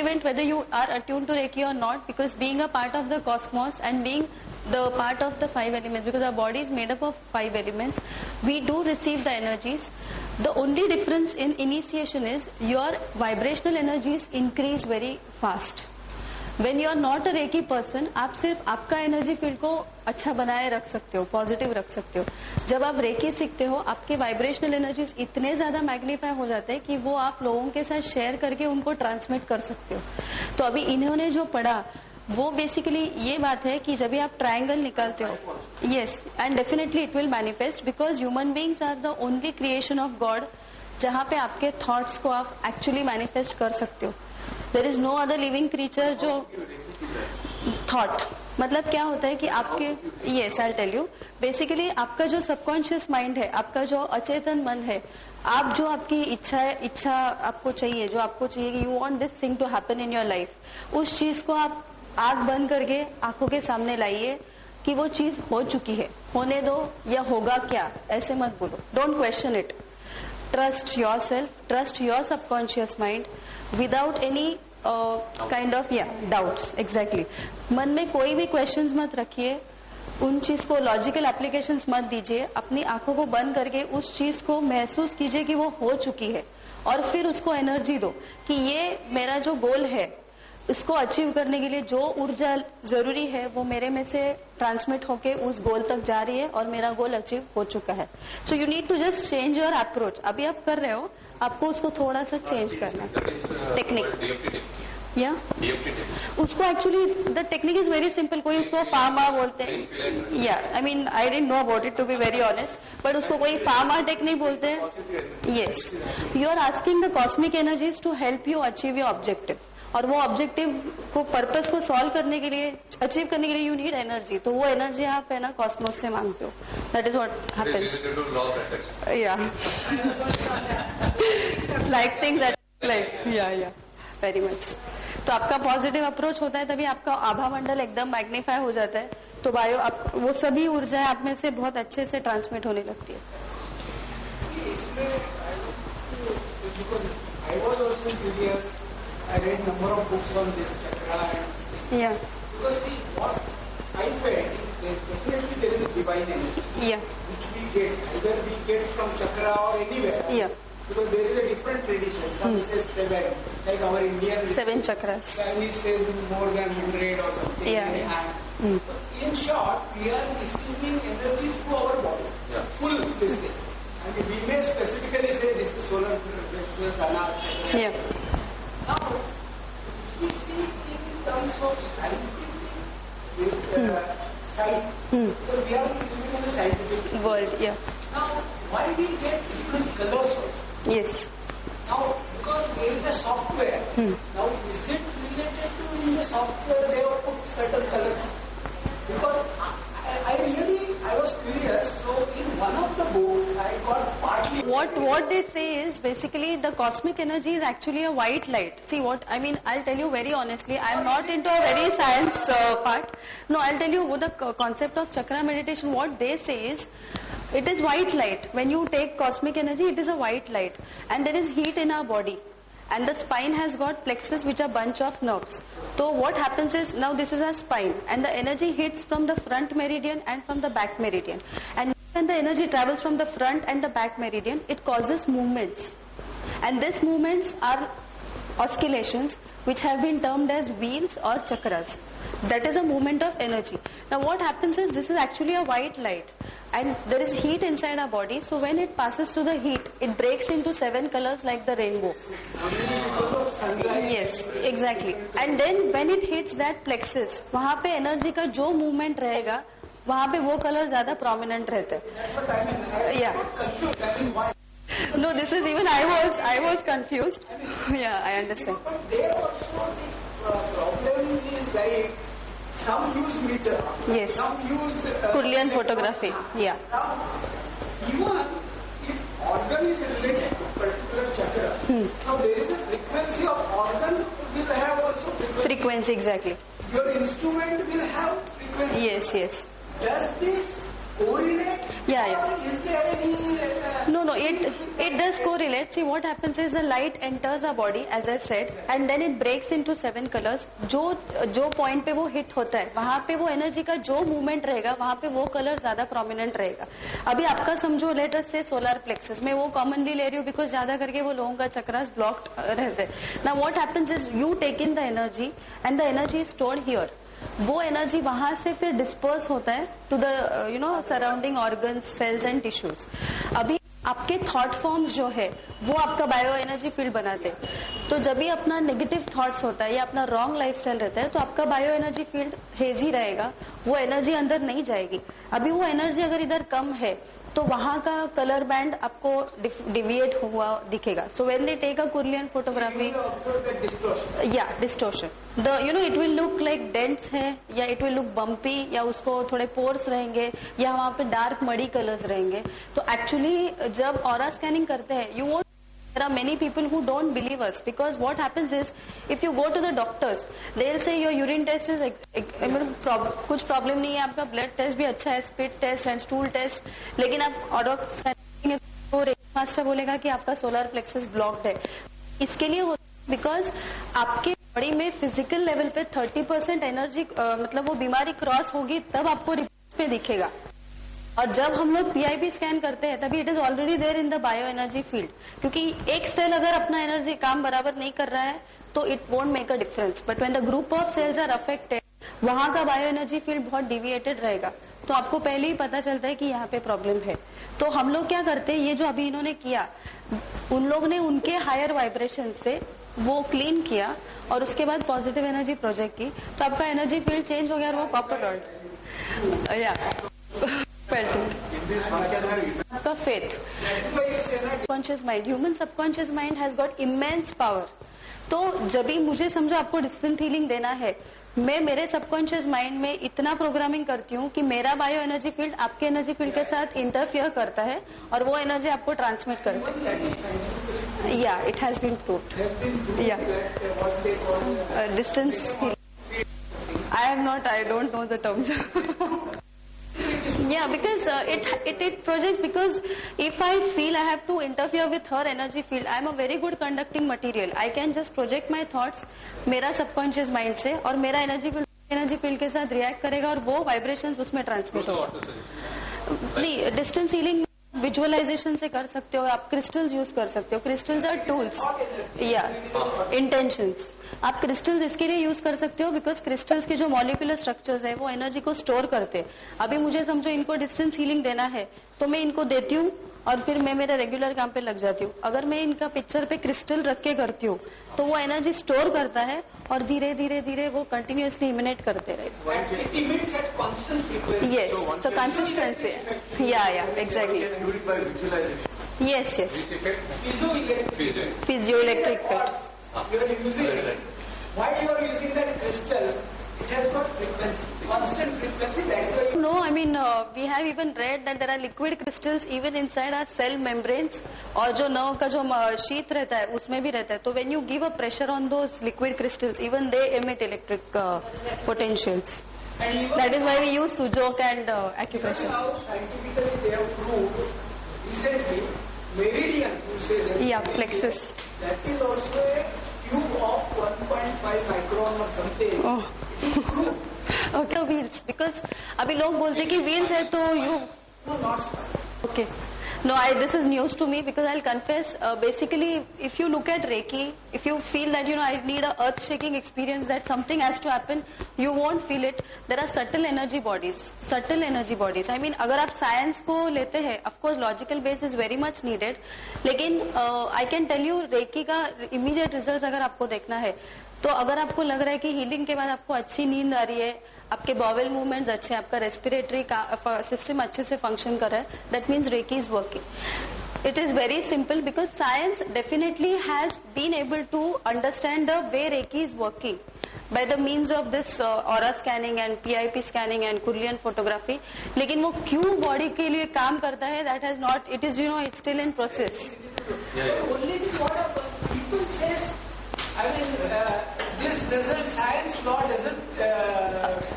irrelevant whether you are attuned to Reiki or not, because being a part of the cosmos and being the part of the 5 elements, because our body is made up of 5 elements, we do receive the energies. The only difference in initiation is your vibrational energies increase very fast. When you are not a Reiki person, आप सिर्फ आपका energy field को अच्छा बनाए रख सकते हो, positive रख सकते हो. जब आप रेकी सीखते हो, आपके वाइब्रेशनल एनर्जीज इतने ज्यादा मैग्नीफाई हो जाते हैं कि वो आप लोगों के साथ शेयर करके उनको ट्रांसमिट कर सकते हो. तो अभी इन्होंने जो पढ़ा वो बेसिकली ये बात है कि जब भी आप ट्रायंगल निकालते हो, yes, and definitely it will manifest, because human beings are the only creation of God जहाँ पे आपके थॉट्स को आप एक्चुअली मैनिफेस्ट कर सकते हो. There is no other living creature जो थॉट, मतलब क्या होता है कि आपके, yes I tell you, basically आपका जो सबकॉन्शियस माइंड है, आपका जो अचेतन मन है, आप जो आपकी इच्छा आपको चाहिए, जो आपको चाहिए कि you want this thing to happen in your life, उस चीज को आप आंख बंद करके आंखों के सामने लाइए कि वो चीज हो चुकी है, होने दो या होगा क्या, ऐसे मत बोलो. Don't question it. Trust your self, trust your subconscious mind without any kind of doubts. Exactly. मन में कोई भी क्वेश्चंस मत रखिए, उन चीज को लॉजिकल एप्लीकेशंस मत दीजिए. अपनी आंखों को बंद करके उस चीज को महसूस कीजिए कि वो हो चुकी है, और फिर उसको एनर्जी दो कि ये मेरा जो गोल है उसको अचीव करने के लिए जो ऊर्जा जरूरी है वो मेरे में से ट्रांसमिट होके उस गोल तक जा रही है और मेरा गोल अचीव हो चुका है. So you need to just change your approach. अभी आप कर रहे हो, आपको उसको थोड़ा सा चेंज करना है. टेक्निक या उसको actually the technique is very simple. कोई उसको फार्मा बोलते हैं, या I mean I didn't know about it to be very honest, but उसको कोई फार्मा टेक्निक बोलते हैं. Yes, you are asking the cosmic energies to help you achieve your objective, और वो ऑब्जेक्टिव को, पर्पस को सॉल्व करने के लिए, अचीव करने के लिए यू नीड एनर्जी. तो वो एनर्जी आप है ना कॉस्मोस से मांगते हो. That is what happens. या लाइक थिंग्स दैट लाइक या वेरी मच. तो आपका पॉजिटिव अप्रोच होता है तभी आपका आभा मंडल एकदम मैग्नीफाई हो जाता है. तो बायो आप वो सभी ऊर्जाएं आप में से बहुत अच्छे से ट्रांसमिट होने लगती है. I read number of books on this chakra and because see what I felt, definitely there is a divine energy which we get, either we get from chakra or anywhere, because there is a different tradition. Some says 7, like our Indian 7 chakras, Chinese says more than 100 or something. So in short, we are receiving energy through our body, full this thing, and we may specifically say this is solar plexus, anal chakra. Now, we see in terms of scientific science, because we are living in a scientific world. Now, why we get different colors also? Yes. Now, because there is a software. Now, is it related to in the software they have put certain colors? Because I was curious. So in one of the books, I got partly. What they say is basically the cosmic energy is actually a white light. See what I mean? I'll tell you very honestly. I'm not into a very science part. No, I'll tell you what the concept of chakra meditation. What they say is, it is white light. When you take cosmic energy, it is a white light, and there is heat in our body. And the spine has got plexus, which are bunch of nerves. So what happens is, now this is our spine, and the energy hits from the front meridian and from the back meridian. And when the energy travels from the front and the back meridian, it causes movements. And these movements are oscillations, which have been termed as wheels or chakras. That is a movement of energy. Now what happens is, this is actually a white light, and there is heat inside our body. So when it passes through the heat, it breaks into 7 colors like the rainbow. Because of sunlight. Yes, exactly. And then when it hits that plexus, वहाँ पे energy का जो movement रहेगा, वहाँ पे वो color ज़्यादा prominent रहता है. That's what I mean. Yeah. Confused. I mean, why? No, this is even I was confused. Yeah, I understand. But there also the problem is like, some use meter. Yes. Some use Kurlian photography. Yeah. Now, even if organ is related to particular chakra, now there is a frequency of organs will have also frequency. Exactly. Your instrument will have frequency. Yes. Does this correlate? Yeah. Or is there any... No, it does correlate. See, what happens is the light enters our body, as I said, and then it breaks into 7 colors. जो point पे वो hit होता है, वहाँ पे वो energy का जो movement रहेगा, वहाँ पे वो color ज़्यादा prominent रहेगा. अभी आपका समझो, let us say solar plexus, मैं वो commonly ले रही हूँ because ज़्यादा करके वो लोगों का chakras blocked रहते हैं. Now what happens is you take in the energy and the energy is stored here. वो एनर्जी वहां से फिर डिस्पर्स होता है to the surrounding organs, cells and tissues. अभी आपके थॉट फॉर्म्स जो है वो आपका बायो एनर्जी फील्ड बनाते हैं. तो जब भी अपना नेगेटिव थॉट्स होता है या अपना रॉन्ग लाइफस्टाइल रहता है तो आपका बायो एनर्जी फील्ड हेजी रहेगा, वो एनर्जी अंदर नहीं जाएगी. अभी वो एनर्जी अगर इधर कम है तो वहां का कलर बैंड आपको डिविएट हुआ दिखेगा. So when they take a कुरिलियन photography, distortion, it will look like dents है, या इट विल लुक बम्पी, या उसको थोड़े पोर्स रहेंगे, या वहां पे डार्क मडी कलर्स रहेंगे. तो एक्चुअली जब ऑरा स्कैनिंग करते हैं, you won't, there are many people who don't believe us, because what happens is if you go to the doctors, they'll say your urine test is कुछ problem नहीं है, आपका blood test भी अच्छा है, spit test and stool test, लेकिन आप aura scanning तो मास्टर बोलेगा कि आपका सोलर प्लेक्सस ब्लॉक्ड है. इसके लिए बिकॉज आपके बॉडी में फिजिकल लेवल पे 30% एनर्जी, मतलब वो बीमारी क्रॉस होगी तब आपको रिपोर्ट पे दिखेगा. और जब हम लोग पीआईपी स्कैन करते हैं तभी it is already there in the bio energy field, क्योंकि एक सेल अगर अपना एनर्जी काम बराबर नहीं कर रहा है तो it won't make a difference. But when the group of cells are affected, वहां का बायो एनर्जी फील्ड बहुत डिविएटेड रहेगा, तो आपको पहले ही पता चलता है कि यहाँ पे प्रॉब्लम है. तो हम लोग क्या करते हैं, ये जो अभी इन्होंने किया, उन लोग ने उनके हायर वाइब्रेशन से वो क्लीन किया और उसके बाद पॉजिटिव एनर्जी प्रोजेक्ट की, तो आपका एनर्जी फील्ड चेंज हो गया और वो कॉपर रॉड या आपका faith. Subconscious mind, human subconscious mind has got immense power. तो जब भी मुझे समझो आपको डिस्टेंट हीलिंग देना है, मैं मेरे सबकॉन्शियस माइंड में इतना प्रोग्रामिंग करती हूँ कि मेरा बायो एनर्जी फील्ड आपके एनर्जी फील्ड के साथ इंटरफियर करता है और वो एनर्जी आपको ट्रांसमिट करता है. या इट हैज बीन प्रूव्ड. या distance, I don't know the terms. Yeah, because it projects, because if I feel I have to interfere with her energy field, I am a very good conducting material. I can just project my thoughts मेरा subconscious mind से, और मेरा energy field के साथ react करेगा और वो vibrations उसमें transmit होगा. नहीं, distance healing विजुअलाइजेशन से कर सकते हो, आप क्रिस्टल्स यूज कर सकते हो. क्रिस्टल्स आर टूल्स, या इंटेंशंस. आप क्रिस्टल्स इसके लिए यूज कर सकते हो बिकॉज क्रिस्टल्स के जो मॉलिक्यूलर स्ट्रक्चर्स है वो एनर्जी को स्टोर करते हैं. अभी मुझे समझो इनको डिस्टेंस हीलिंग देना है तो मैं इनको देती हूँ और फिर मैं मेरे रेगुलर काम पे लग जाती हूँ. अगर मैं इनका पिक्चर पे क्रिस्टल रख के करती हूँ तो वो एनर्जी स्टोर करता है और धीरे धीरे धीरे वो कंटिन्यूअसली इमिनेट करते रहे. Yes, so consistency. Yeah exactly. Yes physio electric effect. You are using it. Why you are using that crystal? It has got frequency, constant frequency. That's why. No, I mean we have even read that there are liquid crystals even inside our cell membranes. और जो nerve का जो sheath रहता है उसमें भी रहता है. तो when you give a pressure on those liquid crystals, even they emit electric potentials. That is why we use sujok and acupressure. Now scientifically they have proved recently meridian. You say that. Yeah, plexus. That is also a cube of 1.5 micron or something. Oh. Okay, wheels. Because अभी लोग बोलते हैं कि wheels है तो you. No, not spine. Okay. No, this is news to me because I'll confess, basically, if you look at Reiki, if you feel that, I need a earth-shaking experience, that something has to happen, you won't feel it. There are subtle energy bodies. I mean, अगर आप science को लेते हैं, of course, logical base is very much needed. लेकिन I can tell you, Reiki का immediate results अगर आपको देखना है, तो अगर आपको लग रहा है कि healing के बाद आपको अच्छी नींद आ रही है, आपके बॉवेल मूवमेंट्स अच्छे, आपका रेस्पिरेटरी सिस्टम अच्छे से फंक्शन कर रहा है, that means reiki is working. It is very simple because science definitely has been able to understand the way Reiki is working by the means of this aura scanning and PIP scanning and Kurillian photography. लेकिन वो क्यों body के लिए काम करता है, that has not, it is it's still in process. Only thing what happens, people says, I mean, this doesn't, science law doesn't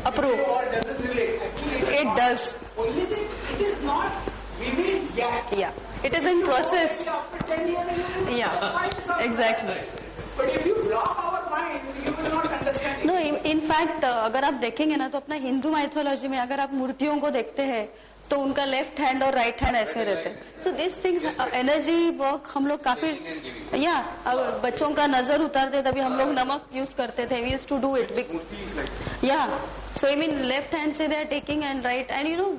approve or doesn't relate. Actually, it does. only thing, it is not vivid yet. Yeah, it is in process. After 10 years, you will Yeah, find something. exactly. But if you block our mind, you will not understand it. No, in fact, अगर आप देखेंगे ना तो अपना Hindu mythology में अगर आप मूर्तियों को देखते हैं तो उनका लेफ्ट हैंड और राइट हैंड ऐसे रहते हैं. So this things energy work हम लोग काफी अब बच्चों का नजर उतारते तभी हम लोग नमक यूज करते थे. We use to do it. या so I mean left hand से they are taking and right and you no